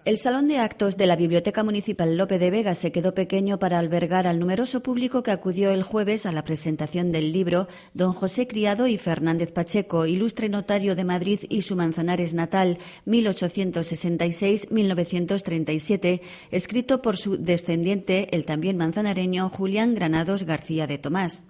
El salón de actos de la Biblioteca Municipal Lope de Vega se quedó pequeño para albergar al numeroso público que acudió el jueves a la presentación del libro Don José Criado y Fernández Pacheco, ilustre notario de Madrid y su Manzanares natal, 1866-1937, escrito por su descendiente, el también manzanareño Julián Granados García de Tomás.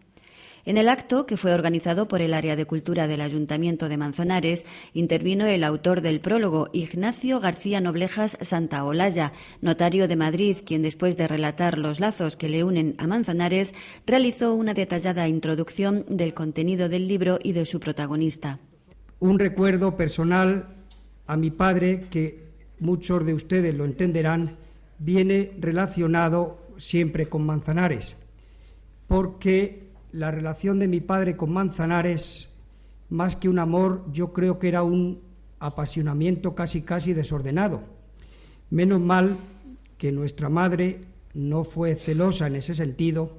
En el acto, que fue organizado por el Área de Cultura del Ayuntamiento de Manzanares, intervino el autor del prólogo, Ignacio García Noblejas Santaolalla, notario de Madrid, quien después de relatar los lazos que le unen a Manzanares, realizó una detallada introducción del contenido del libro y de su protagonista. Un recuerdo personal a mi padre, que muchos de ustedes lo entenderán, viene relacionado siempre con Manzanares, porque la relación de mi padre con Manzanares, más que un amor, yo creo que era un apasionamiento casi desordenado. Menos mal que nuestra madre no fue celosa en ese sentido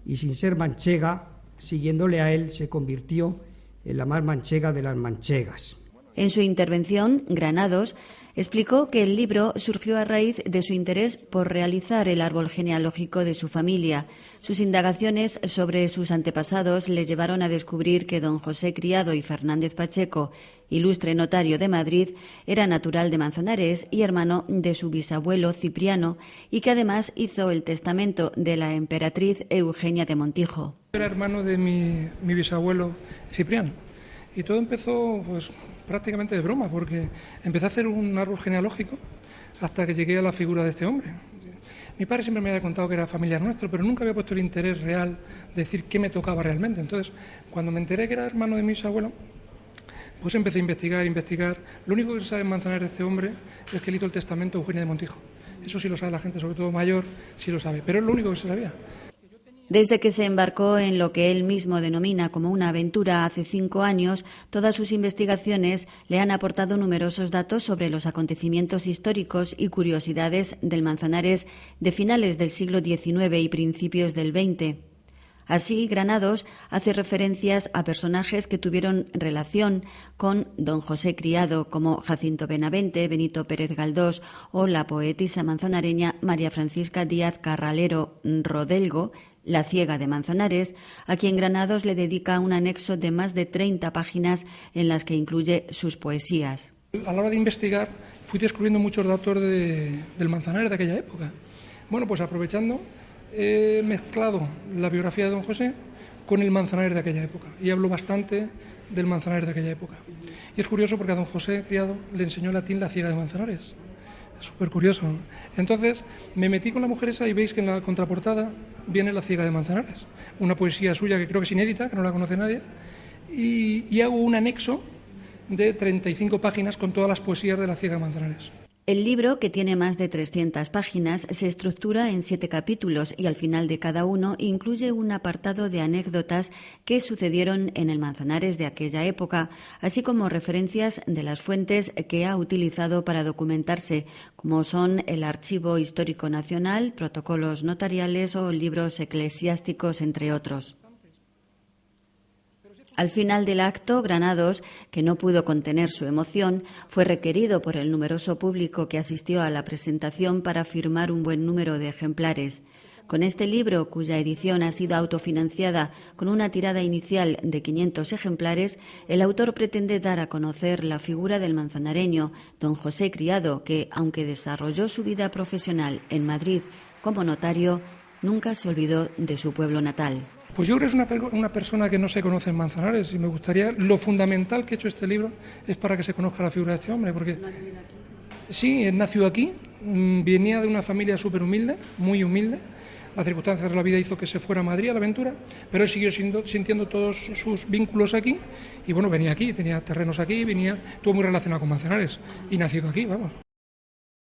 y, sin ser manchega, siguiéndole a él, se convirtió en la más manchega de las manchegas. En su intervención, Granados explicó que el libro surgió a raíz de su interés por realizar el árbol genealógico de su familia. Sus indagaciones sobre sus antepasados le llevaron a descubrir que don José Criado y Fernández Pacheco, ilustre notario de Madrid, era natural de Manzanares y hermano de su bisabuelo Cipriano, y que además hizo el testamento de la emperatriz Eugenia de Montijo. Era hermano de mi bisabuelo Cipriano, y todo empezó prácticamente de broma, porque empecé a hacer un árbol genealógico hasta que llegué a la figura de este hombre. Mi padre siempre me había contado que era familiar nuestro, pero nunca había puesto el interés real de decir qué me tocaba realmente. Entonces, cuando me enteré que era hermano de mi bisabuelo, pues empecé a investigar. Lo único que se sabe en Manzanares de este hombre es que él hizo el testamento de Eugenia de Montijo. Eso sí lo sabe la gente, sobre todo mayor, sí lo sabe, pero es lo único que se sabía. Desde que se embarcó en lo que él mismo denomina como una aventura hace 5 años, todas sus investigaciones le han aportado numerosos datos sobre los acontecimientos históricos y curiosidades del Manzanares de finales del siglo XIX y principios del XX. Así, Granados hace referencias a personajes que tuvieron relación con don José Criado, como Jacinto Benavente, Benito Pérez Galdós o la poetisa manzanareña María Francisca Díaz Carralero Rodelgo, la ciega de Manzanares, a quien Granados le dedica un anexo de más de 30 páginas en las que incluye sus poesías. A la hora de investigar fui descubriendo muchos datos del Manzanares de aquella época. Bueno, pues aprovechando, he mezclado la biografía de don José con el Manzanares de aquella época y hablo bastante del Manzanares de aquella época. Y es curioso porque a don José Criado le enseñó latín la ciega de Manzanares. Súper curioso. Entonces me metí con la mujer esa y veis que en la contraportada viene La ciega de Manzanares, una poesía suya que creo que es inédita, que no la conoce nadie, y hago un anexo de 35 páginas con todas las poesías de La ciega de Manzanares. El libro, que tiene más de 300 páginas, se estructura en 7 capítulos y al final de cada uno incluye un apartado de anécdotas que sucedieron en el Manzanares de aquella época, así como referencias de las fuentes que ha utilizado para documentarse, como son el Archivo Histórico Nacional, protocolos notariales o libros eclesiásticos, entre otros. Al final del acto, Granados, que no pudo contener su emoción, fue requerido por el numeroso público que asistió a la presentación para firmar un buen número de ejemplares. Con este libro, cuya edición ha sido autofinanciada con una tirada inicial de 500 ejemplares, el autor pretende dar a conocer la figura del manzanareño, don José Criado, que, aunque desarrolló su vida profesional en Madrid como notario, nunca se olvidó de su pueblo natal. Pues yo creo que es una persona que no se conoce en Manzanares y me gustaría, lo fundamental que he hecho este libro es para que se conozca la figura de este hombre, porque sí, él nació aquí, venía de una familia súper humilde, muy humilde, las circunstancias de la vida hizo que se fuera a Madrid a la aventura, pero él siguió sintiendo todos sus vínculos aquí y bueno, venía aquí, tenía terrenos aquí, estuvo muy relacionado con Manzanares y nacido aquí, vamos.